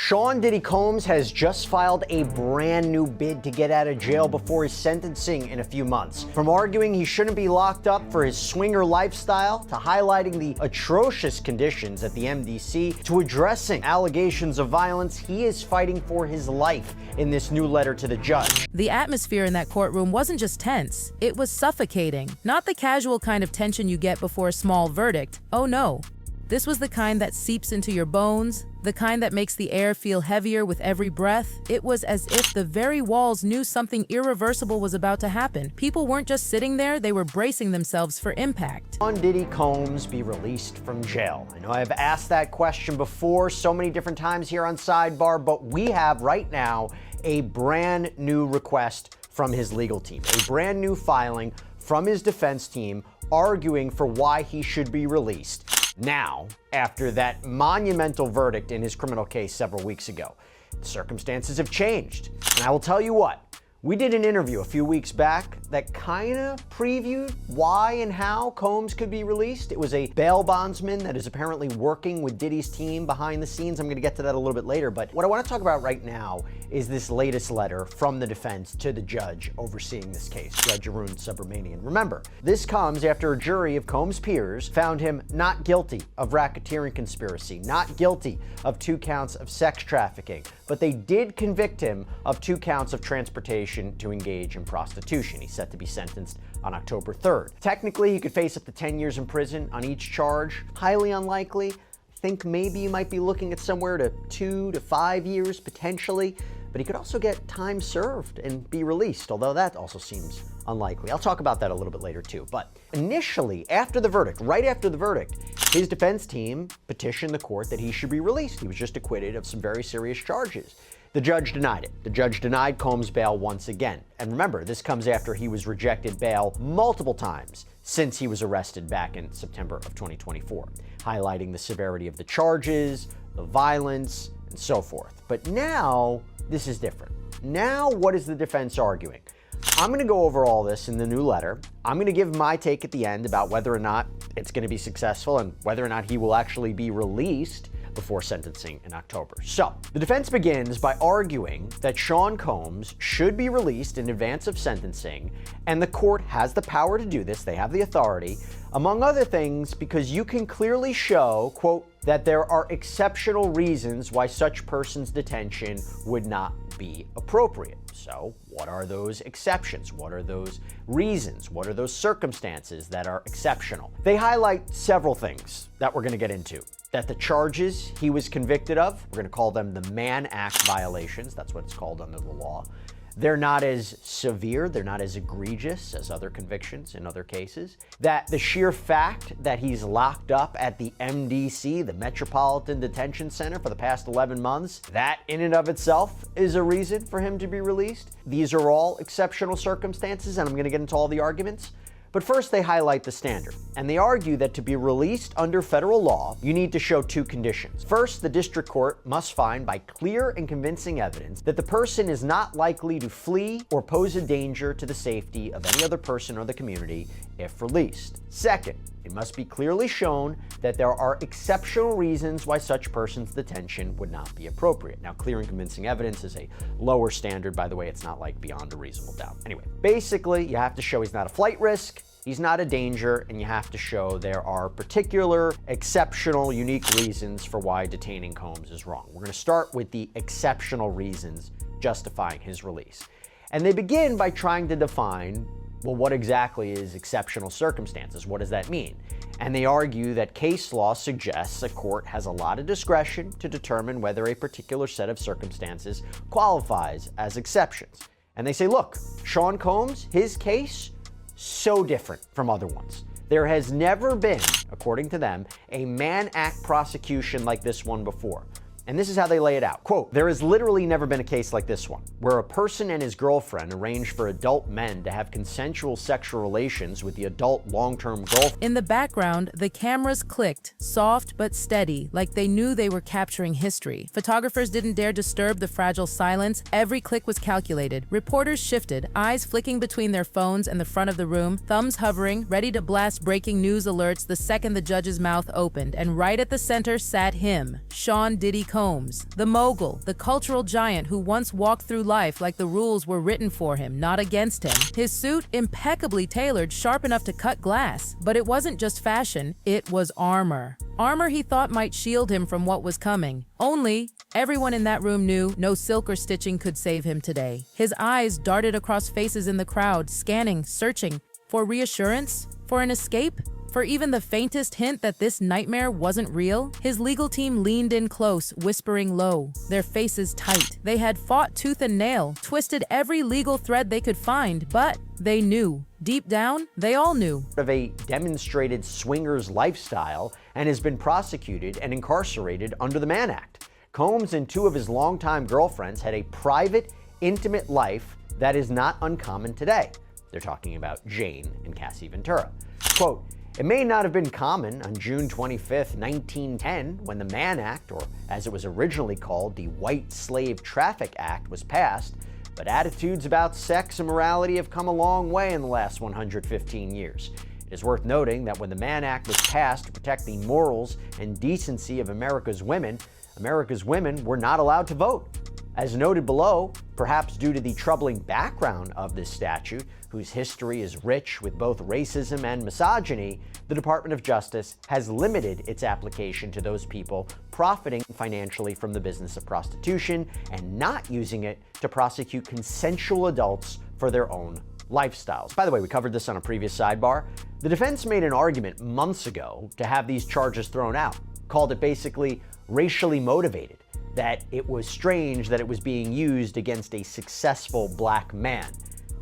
Sean Diddy Combs has just filed a brand new bid to get out of jail before his sentencing in a few months. From arguing he shouldn't be locked up for his swinger lifestyle, to highlighting the atrocious conditions at the MDC, to addressing allegations of violence, he is fighting for his life in this new letter to the judge. The atmosphere in that courtroom wasn't just tense, it was suffocating. Not the casual kind of tension you get before a small verdict. Oh no. This was the kind that seeps into your bones, the kind that makes the air feel heavier with every breath. It was as if the very walls knew something irreversible was about to happen. People weren't just sitting there, they were bracing themselves for impact. Sean Diddy Combs be released from jail? I know I've asked that question before so many different times here on Sidebar, but we have right now a brand new request from his legal team, a brand new filing from his defense team arguing for why he should be released now, after that monumental verdict in his criminal case several weeks ago. The circumstances have changed, and I will tell you what, we did an interview a few weeks back that kind of previewed why and how Combs could be released. It was a bail bondsman that is apparently working with Diddy's team behind the scenes. I'm going to get to that a little bit later, but what I want to talk about right now is this latest letter from the defense to the judge overseeing this case, Judge Arun Subramanian. Remember, this comes after a jury of Combs' peers found him not guilty of racketeering conspiracy, not guilty of 2 counts of sex trafficking, but they did convict him of 2 counts of transportation to engage in prostitution. He's set to be sentenced on October 3rd. Technically, he could face up to 10 years in prison on each charge. Highly unlikely. I think maybe you might be looking at somewhere to 2 to 5 years potentially, but he could also get time served and be released, although that also seems unlikely. I'll talk about that a little bit later too. But initially, after the verdict, right after the verdict, his defense team petitioned the court that he should be released. He was just acquitted of some very serious charges. The judge denied it. The judge denied Combs bail once again. And remember, this comes after he was rejected bail multiple times since he was arrested back in September of 2024, highlighting the severity of the charges, the violence, and so forth. But now, this is different. Now, what is the defense arguing? I'm going to go over all this in the new letter. I'm going to give my take at the end about whether or not it's going to be successful and whether or not he will actually be released before sentencing in October. So, the defense begins by arguing that Sean Combs should be released in advance of sentencing, and the court has the power to do this, they have the authority, among other things, because you can clearly show, quote, that there are exceptional reasons why such person's detention would not be appropriate. So, what are those exceptions? What are those reasons? What are those circumstances that are exceptional? They highlight several things that we're going to get into. That the charges he was convicted of, we're going to call them the Mann Act violations, that's what it's called under the law. They're not as severe, they're not as egregious as other convictions in other cases. That the sheer fact that he's locked up at the MDC, the Metropolitan Detention Center, for the past 11 months, that in and of itself is a reason for him to be released. These are all exceptional circumstances, and I'm going to get into all the arguments. But first, they highlight the standard, and they argue that to be released under federal law, you need to show 2 conditions. First, the district court must find by clear and convincing evidence that the person is not likely to flee or pose a danger to the safety of any other person or the community if released. Second, it must be clearly shown that there are exceptional reasons why such person's detention would not be appropriate. Now, clear and convincing evidence is a lower standard, by the way. It's not like beyond a reasonable doubt. Anyway, basically, you have to show he's not a flight risk, he's not a danger, and you have to show there are particular, exceptional, unique reasons for why detaining Combs is wrong. We're going to start with the exceptional reasons justifying his release. And they begin by trying to define, well, what exactly is exceptional circumstances? What does that mean? And they argue that case law suggests a court has a lot of discretion to determine whether a particular set of circumstances qualifies as exceptions. And they say, look, Sean Combs, his case, so different from other ones. There has never been, according to them, a Mann Act prosecution like this one before. And this is how they lay it out. Quote, there has literally never been a case like this one, where a person and his girlfriend arranged for adult men to have consensual sexual relations with the adult long-term girlfriend. In the background, the cameras clicked, soft but steady, like they knew they were capturing history. Photographers didn't dare disturb the fragile silence. Every click was calculated. Reporters shifted, eyes flicking between their phones and the front of the room, thumbs hovering, ready to blast breaking news alerts the second the judge's mouth opened. And right at the center sat him, Sean Diddy Combs. Combs, the mogul, the cultural giant who once walked through life like the rules were written for him, not against him. His suit, impeccably tailored, sharp enough to cut glass. But it wasn't just fashion, it was armor. Armor he thought might shield him from what was coming. Only, everyone in that room knew no silk or stitching could save him today. His eyes darted across faces in the crowd, scanning, searching, for reassurance, for an escape, for even the faintest hint that this nightmare wasn't real. His legal team leaned in close, whispering low, their faces tight. They had fought tooth and nail, twisted every legal thread they could find, but they knew. Deep down, they all knew. Of a demonstrated swingers lifestyle and has been prosecuted and incarcerated under the Mann Act. Combs and two of his longtime girlfriends had a private, intimate life that is not uncommon today. They're talking about Jane and Cassie Ventura. Quote, "It may not have been common on June 25th, 1910, when the Mann Act, or as it was originally called, the White Slave Traffic Act, was passed, but attitudes about sex and morality have come a long way in the last 115 years. It is worth noting that when the Mann Act was passed to protect the morals and decency of America's women were not allowed to vote. As noted below, perhaps due to the troubling background of this statute, whose history is rich with both racism and misogyny, the Department of Justice has limited its application to those people profiting financially from the business of prostitution and not using it to prosecute consensual adults for their own lifestyles." By the way, we covered this on a previous sidebar. The defense made an argument months ago to have these charges thrown out, called it basically racially motivated, that it was strange that it was being used against a successful black man.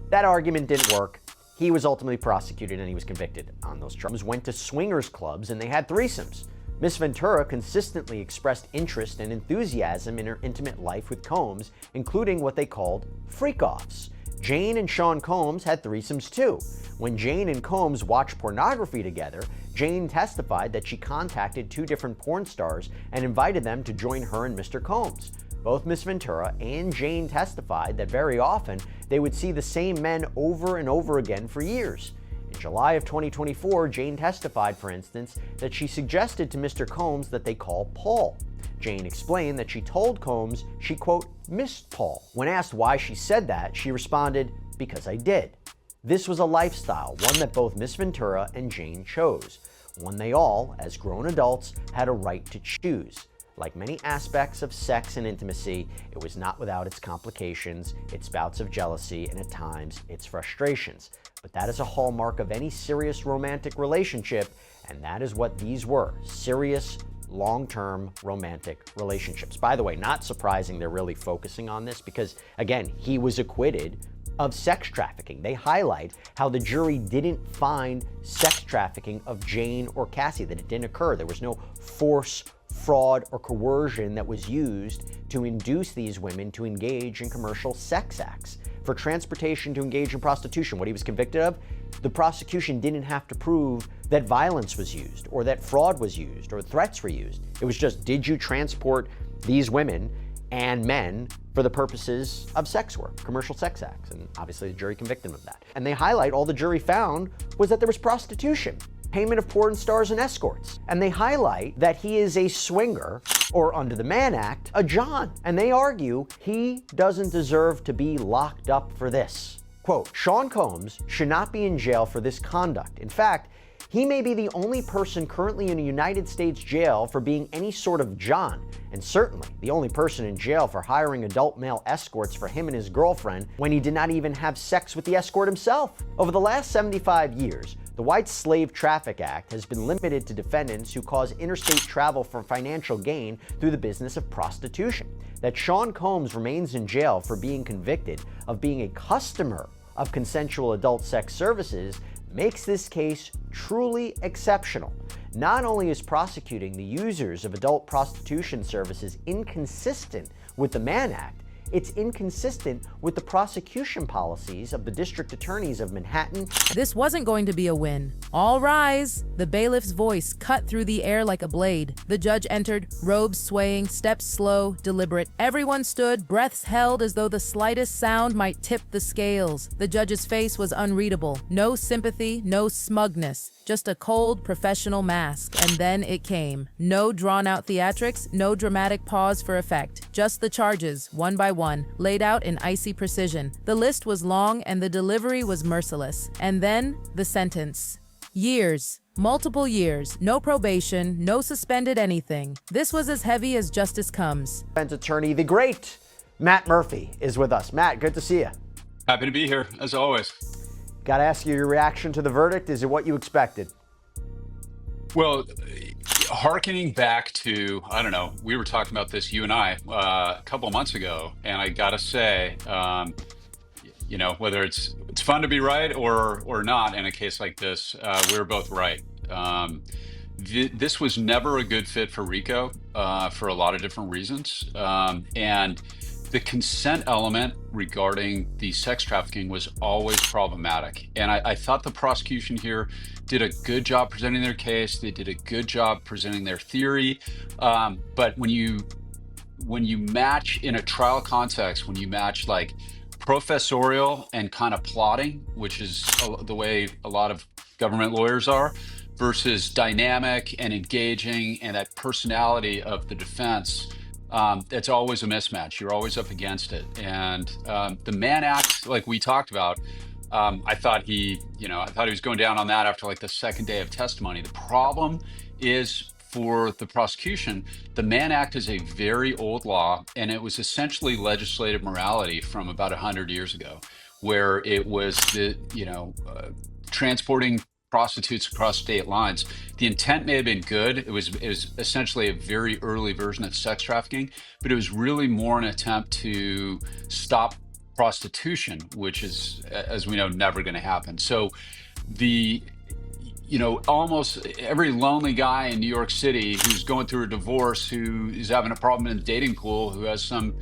That argument didn't work. He was ultimately prosecuted and he was convicted on those charges. Went to swingers clubs and they had threesomes. Miss Ventura consistently expressed interest and enthusiasm in her intimate life with Combs, including what they called freak-offs. Jane and Sean Combs had threesomes too. When Jane and Combs watched pornography together, Jane testified that she contacted two different porn stars and invited them to join her and Mr. Combs. Both Miss Ventura and Jane testified that very often they would see the same men over and over again for years. In July of 2024, Jane testified, for instance, that she suggested to Mr. Combs that they call Paul. Jane explained that she told Combs she, quote, missed Paul. When asked why she said that, she responded, "Because I did." This was a lifestyle, one that both Miss Ventura and Jane chose, one they all, as grown adults, had a right to choose. Like many aspects of sex and intimacy, it was not without its complications, its bouts of jealousy, and at times, its frustrations. But that is a hallmark of any serious romantic relationship, and that is what these were, serious, long-term romantic relationships. By the way, not surprising they're really focusing on this because, again, he was acquitted of sex trafficking. They highlight how the jury didn't find sex trafficking of Jane or Cassie, that it didn't occur. There was no force, fraud, or coercion that was used to induce these women to engage in commercial sex acts. For transportation to engage in prostitution, what he was convicted of, the prosecution didn't have to prove that violence was used, or that fraud was used, or threats were used. It was just, did you transport these women and men for the purposes of sex work, commercial sex acts? And obviously the jury convicted him of that. And they highlight all the jury found was that there was prostitution, payment of porn stars and escorts. And they highlight that he is a swinger, or under the Mann Act, a John. And they argue he doesn't deserve to be locked up for this. Quote, "Sean Combs should not be in jail for this conduct. In fact, he may be the only person currently in a United States jail for being any sort of John, and certainly the only person in jail for hiring adult male escorts for him and his girlfriend when he did not even have sex with the escort himself." Over the last 75 years, the White Slave Traffic Act has been limited to defendants who cause interstate travel for financial gain through the business of prostitution. That Sean Combs remains in jail for being convicted of being a customer of consensual adult sex services makes this case truly exceptional. Not only is prosecuting the users of adult prostitution services inconsistent with the Mann Act, it's inconsistent with the prosecution policies of the district attorneys of Manhattan. This wasn't going to be a win. All rise! The bailiff's voice cut through the air like a blade. The judge entered, robes swaying, steps slow, deliberate. Everyone stood, breaths held as though the slightest sound might tip the scales. The judge's face was unreadable. No sympathy, no smugness. Just a cold, professional mask. And then it came. No drawn-out theatrics, no dramatic pause for effect. Just the charges, one by one, laid out in icy precision. The list was long and the delivery was merciless. And then, the sentence. Years. Multiple years. No probation, no suspended anything. This was as heavy as justice comes. Defense attorney, the great Matt Murphy, is with us. Matt, good to see you. Happy to be here, as always. Got to ask you your reaction to the verdict. Is it what you expected? Well, hearkening back to, I don't know, we were talking about this, you and I, a couple of months ago, and I got to say, whether it's fun to be right or not in a case like this, we were both right. This was never a good fit for RICO for a lot of different reasons. And the consent element regarding the sex trafficking was always problematic. And I thought the prosecution here did a good job presenting their case. They did a good job presenting their theory. But when you match in a trial context, when you match like professorial and kind of plotting, which is the way a lot of government lawyers are, versus dynamic and engaging and that personality of the defense, it's always a mismatch. You're always up against it. And the Mann Act, like we talked about, I thought he was going down on that after like the second day of testimony. The problem is for the prosecution, the Mann Act is a very old law, and it was essentially legislative morality from about 100 years ago, where it was transporting prostitutes across state lines. The intent may have been good. It was essentially a very early version of sex trafficking, but it was really more an attempt to stop prostitution, which is, as we know, never going to happen. So almost every lonely guy in New York City who's going through a divorce, who is having a problem in the dating pool, who has some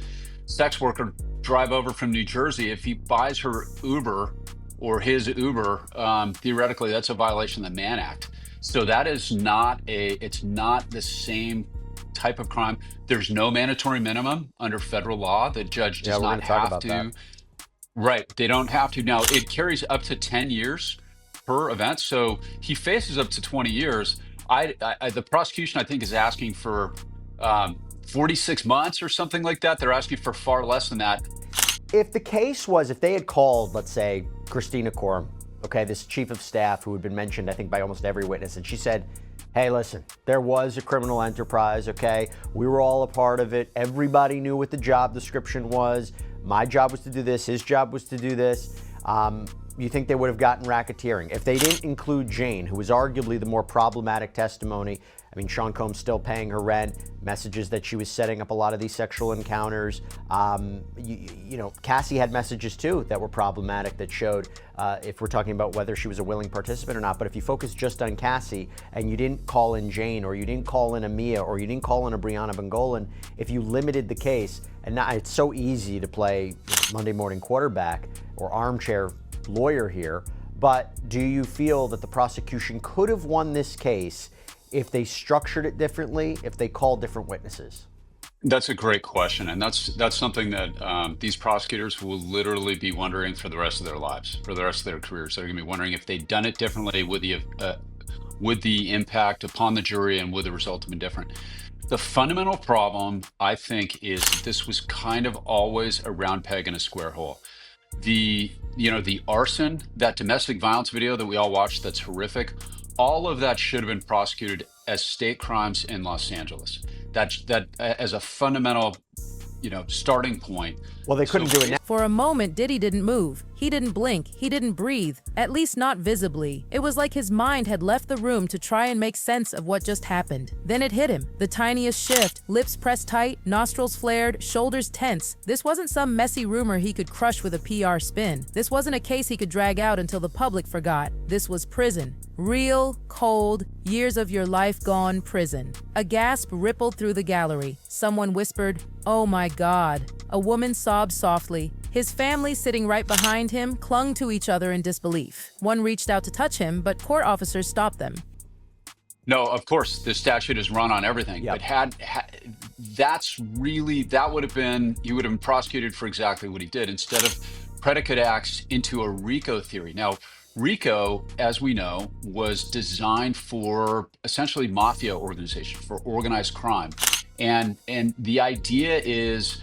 sex worker drive over from New Jersey, if he buys her Uber or his Uber, theoretically, that's a violation of the Mann Act. So that is it's not the same type of crime. There's no mandatory minimum under federal law. The judge does not have to. That. Right, they don't have to. Now, it carries up to 10 years per event, so he faces up to 20 years. The prosecution, I think, is asking for 46 months or something like that. They're asking for far less than that. If the case was, if they had called, let's say, Christina Quorum, okay, this chief of staff who had been mentioned, I think, by almost every witness, and she said, hey, listen, there was a criminal enterprise, okay? We were all a part of it. Everybody knew what the job description was. My job was to do this. His job was to do this. You think they would have gotten racketeering? If they didn't include Jane, who was arguably the more problematic testimony, I mean, Sean Combs still paying her rent, messages that she was setting up a lot of these sexual encounters. Cassie had messages too that were problematic that showed if we're talking about whether she was a willing participant or not. But if you focus just on Cassie and you didn't call in Jane, or you didn't call in a Mia, or you didn't call in a Brianna Bengolan, if you limited the case, and now it's so easy to play Monday morning quarterback or armchair lawyer here, but do you feel that the prosecution could have won this case if they structured it differently, if they called different witnesses? That's a great question, and that's something that these prosecutors will literally be wondering for the rest of their lives, for the rest of their careers. They're going to be wondering if they'd done it differently, would the impact upon the jury and would the result have been different. The fundamental problem, I think, is this was kind of always a round peg in a square hole. The arson, that domestic violence video that we all watched, that's horrific. All of that should have been prosecuted as state crimes in Los Angeles. That as a fundamental, starting point. Well, they couldn't do it now. For a moment, Diddy didn't move. He didn't blink, he didn't breathe, at least not visibly. It was like his mind had left the room to try and make sense of what just happened. Then it hit him. The tiniest shift, lips pressed tight, nostrils flared, shoulders tense. This wasn't some messy rumor he could crush with a PR spin. This wasn't a case he could drag out until the public forgot. This was prison. Real, cold, years of your life gone prison. A gasp rippled through the gallery. Someone whispered, "Oh my God." A woman sobbed softly. His family, sitting right behind him, clung to each other in disbelief. One reached out to touch him, but court officers stopped them. No, of course, the statute is run on everything. Yep. But that would have been, he would have been prosecuted for exactly what he did instead of predicate acts into a RICO theory. Now, RICO, as we know, was designed for essentially mafia organization, for organized crime. And the idea is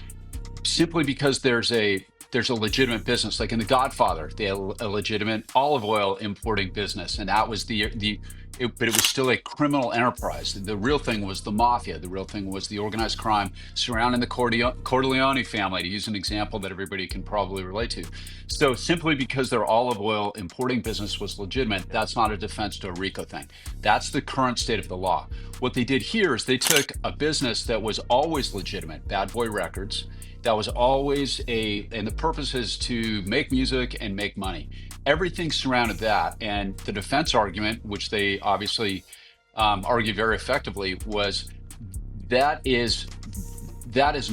simply because there's a legitimate business, like in The Godfather, they had a legitimate olive oil importing business, and that was but it was still a criminal enterprise. The real thing was the mafia. The real thing was the organized crime surrounding the Corleone family, to use an example that everybody can probably relate to. So simply because their olive oil importing business was legitimate, that's not a defense to a RICO thing. That's the current state of the law. What they did here is they took a business that was always legitimate, Bad Boy Records, that was always and the purpose is to make music and make money. Everything surrounded that. And the defense argument, which they obviously argued very effectively, was that is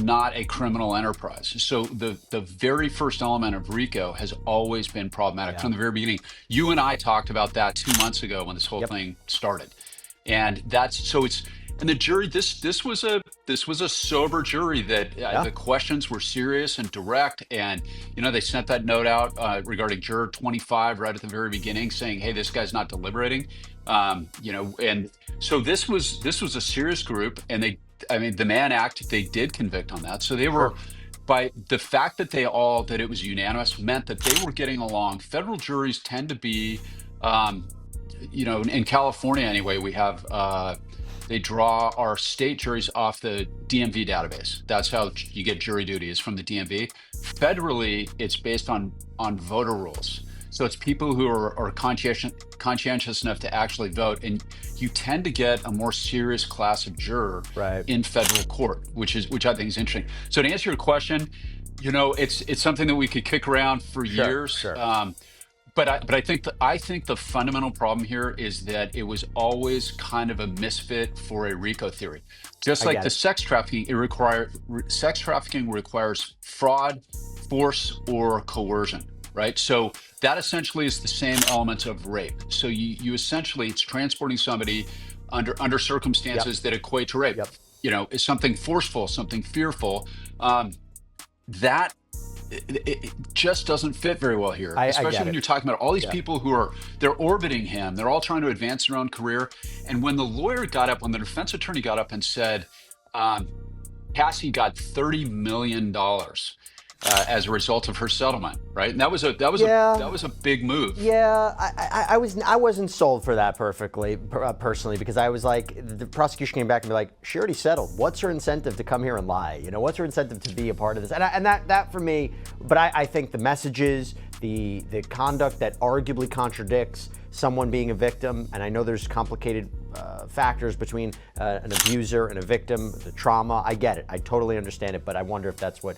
not a criminal enterprise. So the very first element of RICO has always been problematic from the very beginning. You and I talked about that 2 months ago when this whole thing started. And and the jury, this was a sober jury that the questions were serious and direct. And, they sent that note out regarding juror 25 right at the very beginning saying, hey, this guy's not deliberating. And so this was a serious group. And the Mann Act, they did convict on that. So they were, by the fact that that it was unanimous meant that they were getting along. Federal juries tend to be, in California anyway, we have, they draw our state juries off the DMV database. That's how you get jury duty, is from the DMV. Federally, it's based on voter rules. So it's people who are conscientious enough to actually vote. And you tend to get a more serious class of juror in federal court, which I think is interesting. So to answer your question, it's something that we could kick around for years. Sure. But I think the fundamental problem here is that it was always kind of a misfit for a RICO theory. Just like the sex trafficking, sex trafficking requires fraud, force, or coercion, right? So that essentially is the same elements of rape. So you essentially, it's transporting somebody under circumstances that equate to rape. Is something forceful, something fearful. That it just doesn't fit very well here, especially when you're talking about all these people they're orbiting him. They're all trying to advance their own career. And when the defense attorney got up and said, Cassie got $30 million as a result of her settlement, right? And that was a big move. Yeah, I wasn't sold for that personally, because I was like, the prosecution came back and be like, she already settled. What's her incentive to come here and lie? What's her incentive to be a part of this? And that for me, but I think the messages, the conduct that arguably contradicts someone being a victim, and I know there's complicated factors between an abuser and a victim, the trauma. I get it. I totally understand it, but I wonder if that's what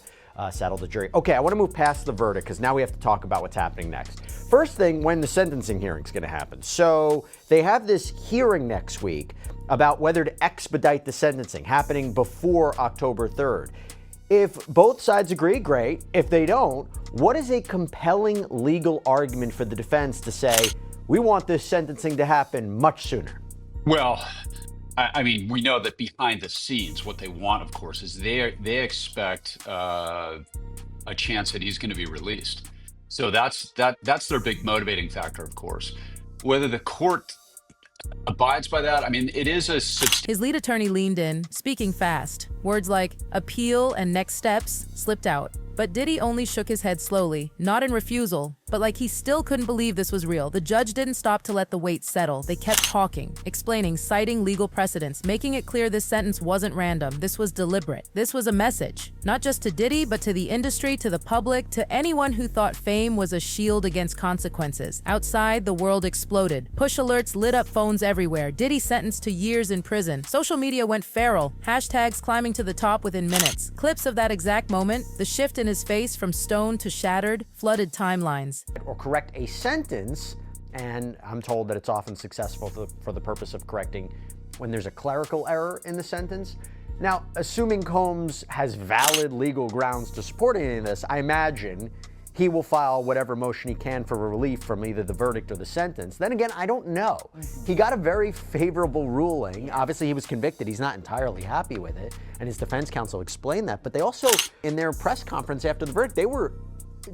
saddled the jury. Okay, I want to move past the verdict because now we have to talk about what's happening next. First thing, when the sentencing hearing is going to happen. So they have this hearing next week about whether to expedite the sentencing, happening before October 3rd. If both sides agree, great. If they don't, what is a compelling legal argument for the defense to say, we want this sentencing to happen much sooner? Well, I mean, we know that behind the scenes, what they want, of course, is they expect a chance that he's going to be released. So that's their big motivating factor, of course. Whether the court abides by that, I mean, it is a His lead attorney leaned in, speaking fast. Words like appeal and next steps slipped out. But Diddy only shook his head slowly, not in refusal, but like he still couldn't believe this was real. The judge didn't stop to let the weight settle. They kept talking, explaining, citing legal precedents, making it clear this sentence wasn't random. This was deliberate. This was a message, not just to Diddy, but to the industry, to the public, to anyone who thought fame was a shield against consequences. Outside, the world exploded. Push alerts lit up phones everywhere. Diddy sentenced to years in prison. Social media went feral. Hashtags climbing to the top within minutes. Clips of that exact moment, the shift in his face from stone to shattered, flooded timelines. Or correct a sentence, and I'm told that it's often successful for the purpose of correcting when there's a clerical error in the sentence. Now, assuming Combs has valid legal grounds to support any of this, I imagine he will file whatever motion he can for relief from either the verdict or the sentence. Then again, I don't know. He got a very favorable ruling. Obviously, he was convicted. He's not entirely happy with it, and his defense counsel explained that. But they also, in their press conference after the verdict, they were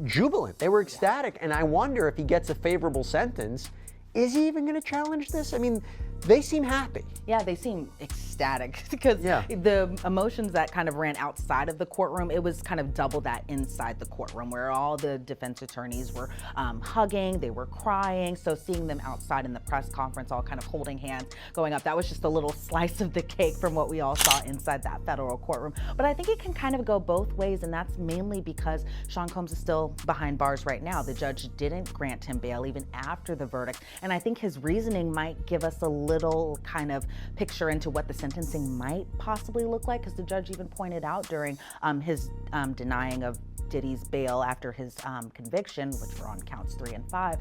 jubilant. They were ecstatic. And I wonder if he gets a favorable sentence, is he even going to challenge this? I mean, they seem happy. Yeah, they seem ecstatic because the emotions that kind of ran outside of the courtroom, it was kind of double that inside the courtroom where all the defense attorneys were hugging, they were crying. So seeing them outside in the press conference, all kind of holding hands, going up, that was just a little slice of the cake from what we all saw inside that federal courtroom. But I think it can kind of go both ways, and that's mainly because Sean Combs is still behind bars right now. The judge didn't grant him bail even after the verdict, and I think his reasoning might give us a little kind of picture into what the sentencing might possibly look like, because the judge even pointed out during his denying of Diddy's bail after his conviction, which were on counts 3 and 5,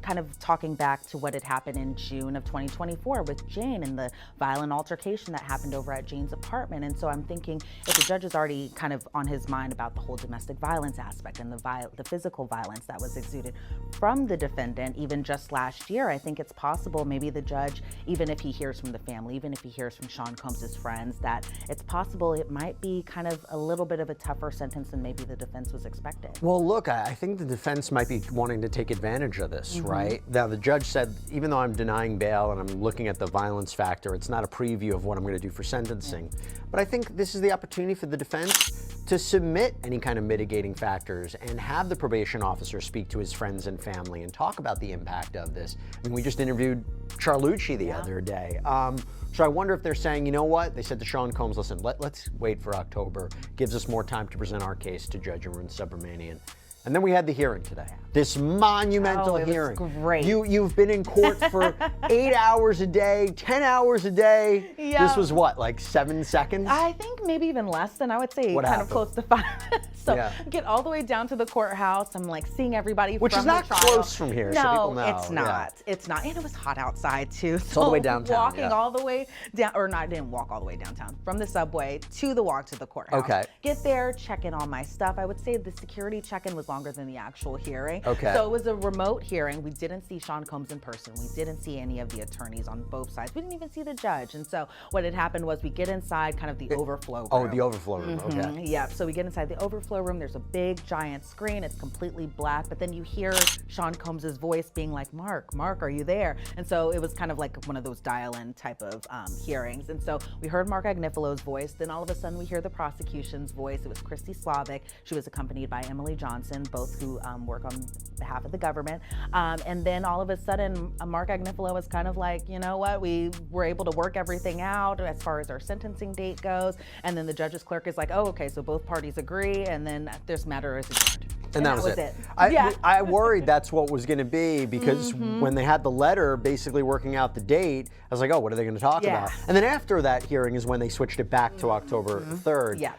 kind of talking back to what had happened in June of 2024 with Jane and the violent altercation that happened over at Jane's apartment. And so I'm thinking if the judge is already kind of on his mind about the whole domestic violence aspect and the physical violence that was exuded from the defendant, even just last year, I think it's possible maybe the judge, even if he hears from the family, even if he hears from Sean Combs' friends, that it's possible it might be kind of a little bit of a tougher sentence than maybe the defense was expected. Well, look, I think the defense might be wanting to take advantage of this, right? Now, the judge said, even though I'm denying bail and I'm looking at the violence factor, it's not a preview of what I'm going to do for sentencing. But I think this is the opportunity for the defense to submit any kind of mitigating factors and have the probation officer speak to his friends and family and talk about the impact of this. I mean, we just interviewed Charlucci the other day. So I wonder if they're saying, you know what? They said to Sean Combs, listen, let's wait for October. Gives us more time to present our case to Judge Arun Subramanian. And then we had the hearing today. This monumental hearing. Was great. You've been in court for 8 hours a day, 10 hours a day. Yeah. This was what, like 7 seconds? I think maybe even less than, I would say, What kind happened? of close to 5. So get all the way down to the courthouse. I'm like seeing everybody Which from is not the trial. close from here, so people know. No, it's not. It's not. And it was hot outside too. It's all the way downtown. Walking all the way down, or not, I didn't walk all the way downtown. From the subway to the walk to the courthouse. Okay. Get there, check in all my stuff. I would say the security check-in was longer than the actual hearing. Okay. So it was a remote hearing. We didn't see Sean Combs in person. We didn't see any of the attorneys on both sides. We didn't even see the judge. And so what had happened was we get inside kind of the overflow room. Oh, the overflow room, okay. Yeah, so we get inside the overflow room. There's a big giant screen. It's completely black, but then you hear Sean Combs' voice being like, Mark, are you there? And so it was kind of like one of those dial-in type of hearings. And so we heard Mark Agnifilo's voice. Then all of a sudden we hear the prosecution's voice. It was Christy Slavic. She was accompanied by Emily Johnson, both who work on behalf of the government. And then all of a sudden, Mark Agnifilo was kind of like, you know what, we were able to work everything out as far as our sentencing date goes. And then the judge's clerk is like, oh, okay, so both parties agree, and then this matter is adjourned. And that was it. Yeah. I worried that's what was going to be because when they had the letter basically working out the date, I was like, oh, what are they going to talk about? And then after that hearing is when they switched it back to October 3rd. Yeah.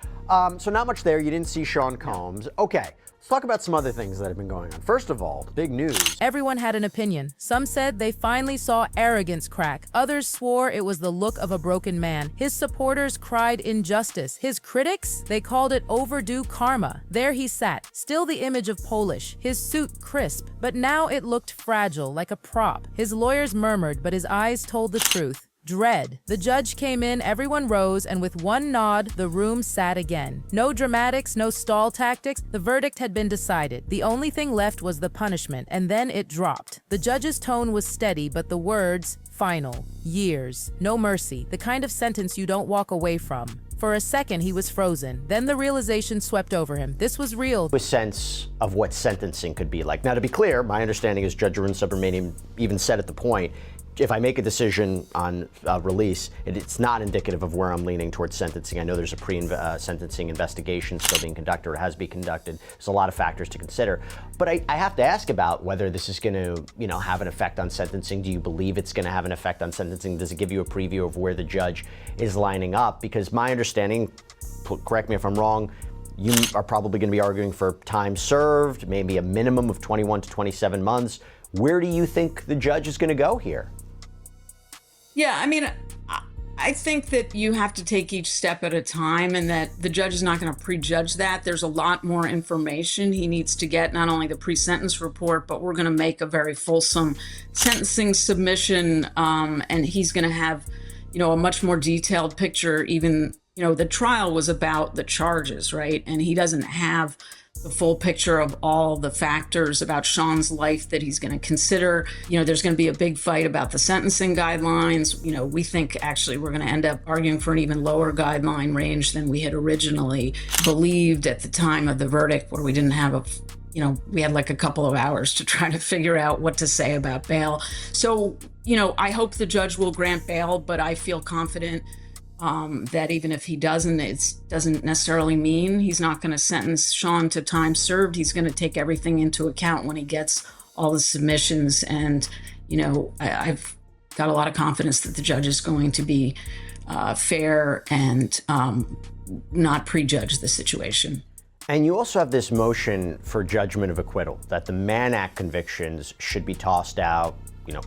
So not much there. You didn't see Sean Combs. Okay. Let's talk about some other things that have been going on. First of all, big news. Everyone had an opinion. Some said they finally saw arrogance crack. Others swore it was the look of a broken man. His supporters cried injustice. His critics, they called it overdue karma. There he sat, still the image of Polish, his suit crisp, but now it looked fragile, like a prop. His lawyers murmured, but his eyes told the truth. Dread. The judge came in, everyone rose, and with one nod, the room sat again. No dramatics, no stall tactics. The verdict had been decided. The only thing left was the punishment, and then it dropped. The judge's tone was steady, but the words, final, years, no mercy, the kind of sentence you don't walk away from. For a second, he was frozen. Then the realization swept over him. This was real. A sense of what sentencing could be like. Now, to be clear, my understanding is Judge Arun Subramanian even said at the point, if I make a decision on release, it's not indicative of where I'm leaning towards sentencing. I know there's a pre-sentencing investigation still being conducted or has been conducted. There's a lot of factors to consider. But I have to ask about whether this is going to, have an effect on sentencing. Do you believe it's going to have an effect on sentencing? Does it give you a preview of where the judge is lining up? Because my understanding, correct me if I'm wrong, you are probably going to be arguing for time served, maybe a minimum of 21 to 27 months. Where do you think the judge is going to go here? Yeah, I mean, I think that you have to take each step at a time and that the judge is not going to prejudge that. There's a lot more information he needs to get, not only the pre-sentence report, but we're going to make a very fulsome sentencing submission. And he's going to have, a much more detailed picture. Even, the trial was about the charges, right? And he doesn't have the full picture of all the factors about Sean's life that he's going to consider. There's going to be a big fight about the sentencing guidelines. We think actually we're going to end up arguing for an even lower guideline range than we had originally believed at the time of the verdict, where we didn't have we had like a couple of hours to try to figure out what to say about bail. So, I hope the judge will grant bail, but I feel confident that even if he doesn't, it doesn't necessarily mean he's not going to sentence Sean to time served. He's going to take everything into account when he gets all the submissions. And, I've got a lot of confidence that the judge is going to be fair and not prejudge the situation. And you also have this motion for judgment of acquittal, that the Mann Act convictions should be tossed out,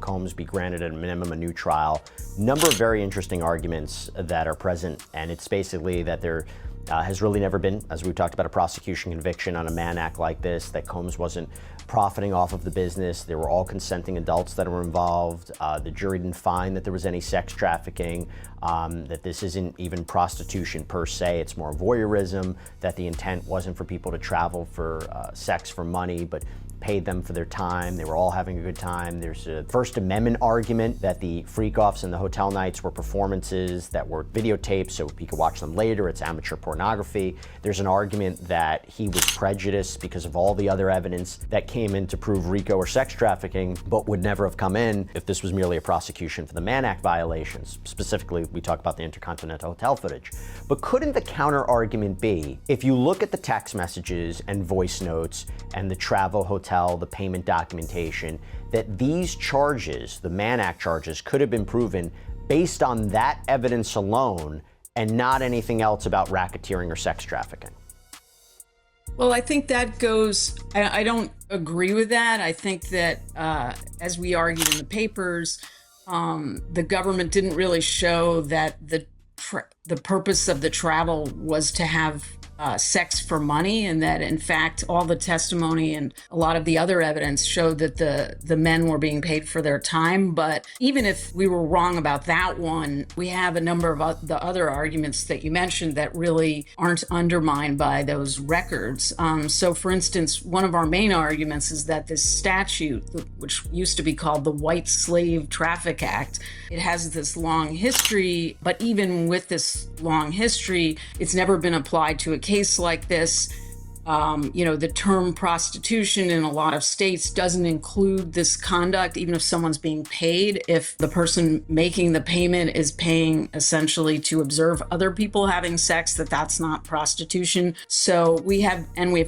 Combs be granted at a minimum a new trial. Number of very interesting arguments that are present, and it's basically that there has really never been, as we talked about, a prosecution conviction on a Mann Act like this, that Combs wasn't profiting off of the business. They were all consenting adults that were involved. The jury didn't find that there was any sex trafficking, that this isn't even prostitution per se, it's more voyeurism, that the intent wasn't for people to travel for sex for money, but paid them for their time. They were all having a good time. There's a First Amendment argument that the freak-offs and the hotel nights were performances that were videotaped so he could watch them later. It's amateur pornography. There's an argument that he was prejudiced because of all the other evidence that came in to prove RICO or sex trafficking, but would never have come in if this was merely a prosecution for the Mann Act violations. Specifically, we talk about the Intercontinental Hotel footage. But couldn't the counter argument be, if you look at the text messages and voice notes and the travel hotel, the payment documentation, that these charges, the Mann Act charges, could have been proven based on that evidence alone and not anything else about racketeering or sex trafficking? Well, I think that goes, I don't agree with that. I think that, as we argued in the papers, the government didn't really show that the purpose of the travel was to have sex for money, and that in fact all the testimony and a lot of the other evidence showed that the men were being paid for their time. But even if we were wrong about that one, we have a number of the other arguments that you mentioned that really aren't undermined by those records. So for instance, one of our main arguments is that this statute, which used to be called the White Slave Traffic Act, it has this long history, but even with this long history, it's never been applied to a case like this. The term prostitution in a lot of states doesn't include this conduct, even if someone's being paid. If the person making the payment is paying essentially to observe other people having sex, that's not prostitution. So we've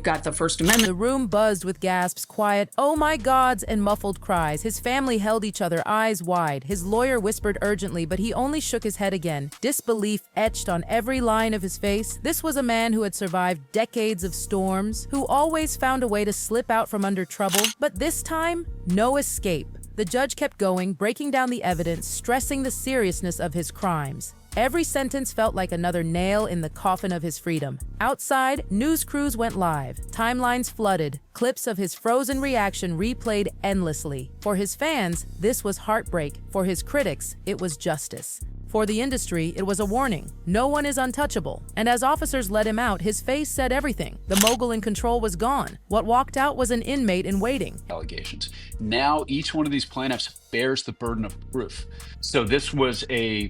got the First Amendment. The room buzzed with gasps, quiet "oh my gods" and muffled cries. His family held each other, eyes wide. His lawyer whispered urgently, but he only shook his head again, disbelief etched on every line of his face. This was a man who had survived decades of storms, who always found a way to slip out from under trouble, but this time, no escape. The judge kept going, breaking down the evidence, stressing the seriousness of his crimes. Every sentence felt like another nail in the coffin of his freedom. Outside, news crews went live. Timelines flooded. Clips of his frozen reaction replayed endlessly. For his fans, this was heartbreak. For his critics, it was justice. For the industry, it was a warning. No one is untouchable. And as officers let him out, his face said everything. The mogul in control was gone. What walked out was an inmate in waiting. Allegations. Now each one of these plaintiffs bears the burden of proof. So this was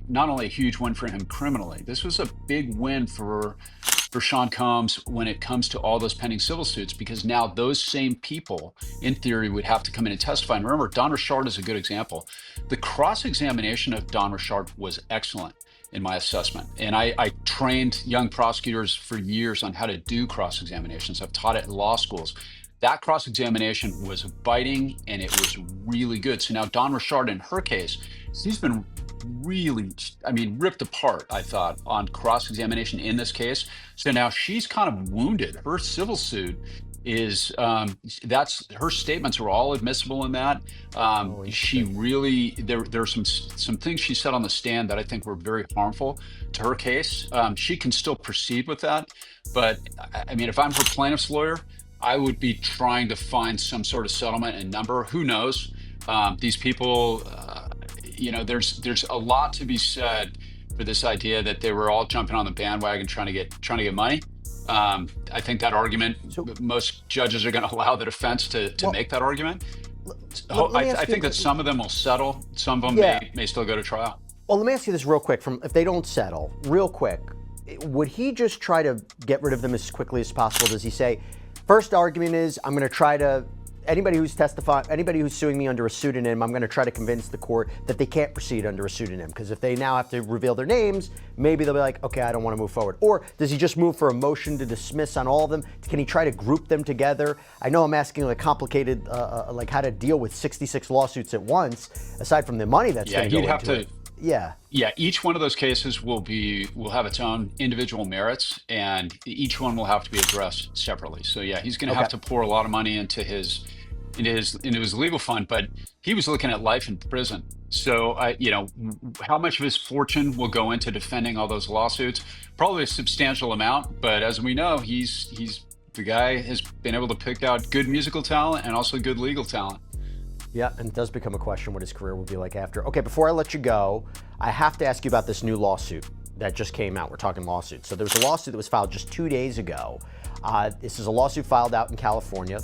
not only a huge win for him criminally, this was a big win for Sean Combs when it comes to all those pending civil suits, because now those same people, in theory, would have to come in and testify. And remember, Don Richard is a good example. The cross-examination of Don Richard was excellent in my assessment. And I trained young prosecutors for years on how to do cross-examinations. I've taught it in law schools. That cross-examination was biting and it was really good. So now Don Richard, in her case, she's been really, ripped apart, I thought, on cross-examination in this case. So now she's kind of wounded. Her civil suit is, her statements were all admissible in that. She really, there are some things she said on the stand that I think were very harmful to her case. She can still proceed with that. But if I'm her plaintiff's lawyer, I would be trying to find some sort of settlement and number. Who knows? These people, there's a lot to be said for this idea that they were all jumping on the bandwagon trying to get money. I think that argument, most judges are going to allow the defense to make that argument. I think that some of them will settle. Some of them may still go to trial. Well, let me ask you this real quick. If they don't settle, real quick, would he just try to get rid of them as quickly as possible? Does he say, first argument is I'm going to try to, anybody who's suing me under a pseudonym, I'm going to try to convince the court that they can't proceed under a pseudonym, because if they now have to reveal their names, maybe they'll be like, okay, I don't want to move forward. Or does he just move for a motion to dismiss on all of them? Can he try to group them together? I know I'm asking like complicated, like how to deal with 66 lawsuits at once, aside from the money that's going to go into it. Yeah. Each one of those cases will have its own individual merits, and each one will have to be addressed separately. So he's going to have to pour a lot of money into his legal fund, but he was looking at life in prison. So how much of his fortune will go into defending all those lawsuits? Probably a substantial amount, but as we know, the guy has been able to pick out good musical talent and also good legal talent. Yeah, and it does become a question what his career will be like after. Okay, before I let you go, I have to ask you about this new lawsuit that just came out. We're talking lawsuits. So there was a lawsuit that was filed just 2 days ago. This is a lawsuit filed out in California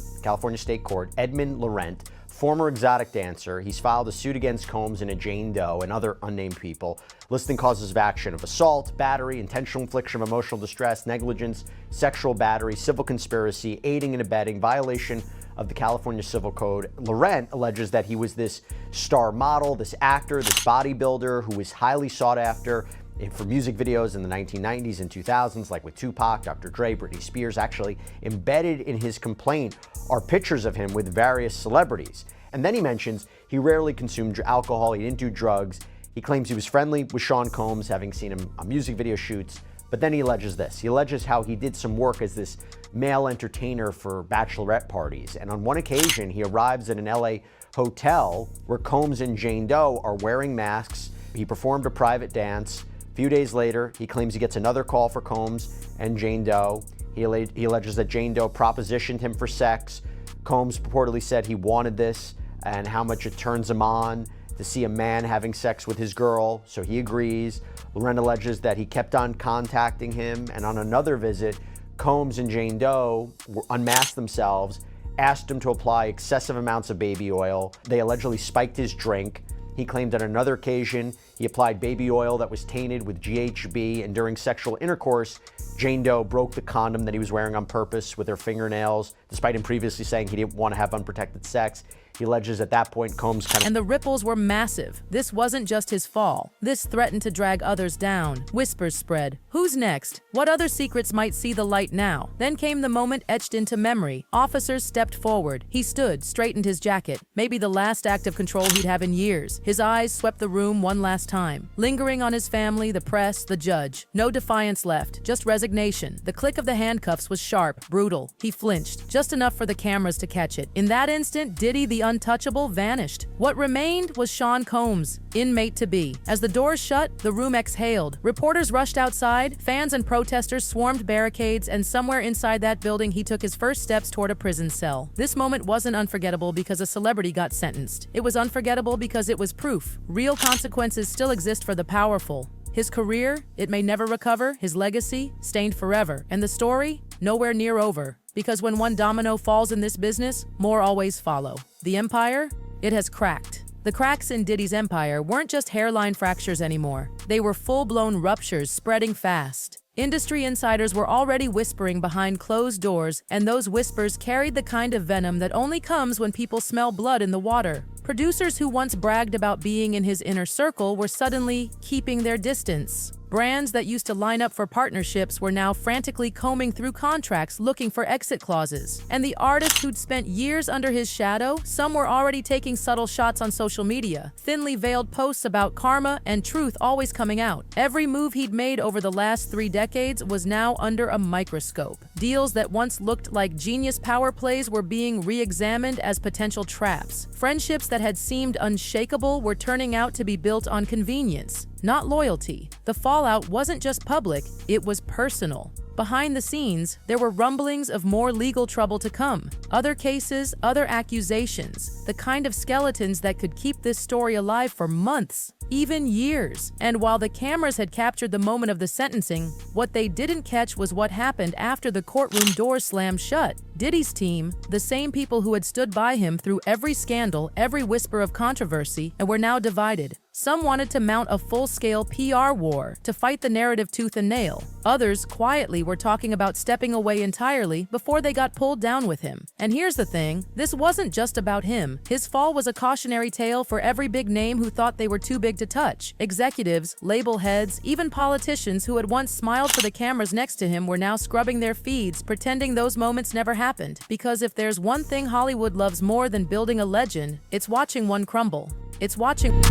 State Court. Edmund Laurent, former exotic dancer, he's filed a suit against Combs and a Jane Doe and other unnamed people, listing causes of action of assault, battery, intentional infliction of emotional distress, negligence, sexual battery, civil conspiracy, aiding and abetting, violation of the California Civil Code. Laurent alleges that he was this star model, this actor, this bodybuilder who was highly sought after for music videos in the 1990s and 2000s, like with Tupac, Dr. Dre, Britney Spears. Actually, embedded in his complaint are pictures of him with various celebrities. And then he mentions he rarely consumed alcohol, he didn't do drugs. He claims he was friendly with Sean Combs, having seen him on music video shoots. But then he alleges this. He alleges how he did some work as this male entertainer for bachelorette parties. And on one occasion, he arrives at an LA hotel where Combs and Jane Doe are wearing masks. He performed a private dance. A few days later, he claims he gets another call for Combs and Jane Doe. He alleges that Jane Doe propositioned him for sex. Combs purportedly said he wanted this and how much it turns him on to see a man having sex with his girl, so he agrees. Laurent alleges that he kept on contacting him, and on another visit, Combs and Jane Doe unmasked themselves, asked him to apply excessive amounts of baby oil. They allegedly spiked his drink. He claimed on another occasion he applied baby oil that was tainted with GHB, and during sexual intercourse, Jane Doe broke the condom that he was wearing on purpose with her fingernails, despite him previously saying he didn't want to have unprotected sex. He alleges at that point Combs And the ripples were massive. This wasn't just his fall. This threatened to drag others down. Whispers spread. Who's next? What other secrets might see the light now? Then came the moment etched into memory. Officers stepped forward. He stood, straightened his jacket. Maybe the last act of control he'd have in years. His eyes swept the room one last time, lingering on his family, the press, the judge. No defiance left, just resignation. The click of the handcuffs was sharp, brutal. He flinched, just enough for the cameras to catch it. In that instant, Diddy, the untouchable vanished. What remained was Sean Combs, inmate-to-be. As the doors shut, the room exhaled. Reporters rushed outside, fans and protesters swarmed barricades, and somewhere inside that building he took his first steps toward a prison cell. This moment wasn't unforgettable because a celebrity got sentenced. It was unforgettable because it was proof. Real consequences still exist for the powerful. His career, it may never recover. His legacy, stained forever. And the story, nowhere near over. Because when one domino falls in this business, more always follow. The empire, it has cracked. The cracks in Diddy's empire weren't just hairline fractures anymore. They were full-blown ruptures spreading fast. Industry insiders were already whispering behind closed doors, and those whispers carried the kind of venom that only comes when people smell blood in the water. Producers who once bragged about being in his inner circle were suddenly keeping their distance. Brands that used to line up for partnerships were now frantically combing through contracts looking for exit clauses. And the artists who'd spent years under his shadow, some were already taking subtle shots on social media, thinly veiled posts about karma and truth always coming out. Every move he'd made over the last 3 decades was now under a microscope. Deals that once looked like genius power plays were being re-examined as potential traps. Friendships that had seemed unshakable were turning out to be built on convenience, not loyalty. The fallout wasn't just public, it was personal. Behind the scenes, there were rumblings of more legal trouble to come. Other cases, other accusations, the kind of skeletons that could keep this story alive for months, even years. And while the cameras had captured the moment of the sentencing, what they didn't catch was what happened after the courtroom doors slammed shut. Diddy's team, the same people who had stood by him through every scandal, every whisper of controversy, and were now divided. Some wanted to mount a full-scale PR war to fight the narrative tooth and nail. Others quietly were talking about stepping away entirely before they got pulled down with him. And here's the thing, this wasn't just about him. His fall was a cautionary tale for every big name who thought they were too big to touch. Executives, label heads, even politicians who had once smiled for the cameras next to him were now scrubbing their feeds, pretending those moments never happened. Because if there's one thing Hollywood loves more than building a legend, it's watching one crumble. It's watching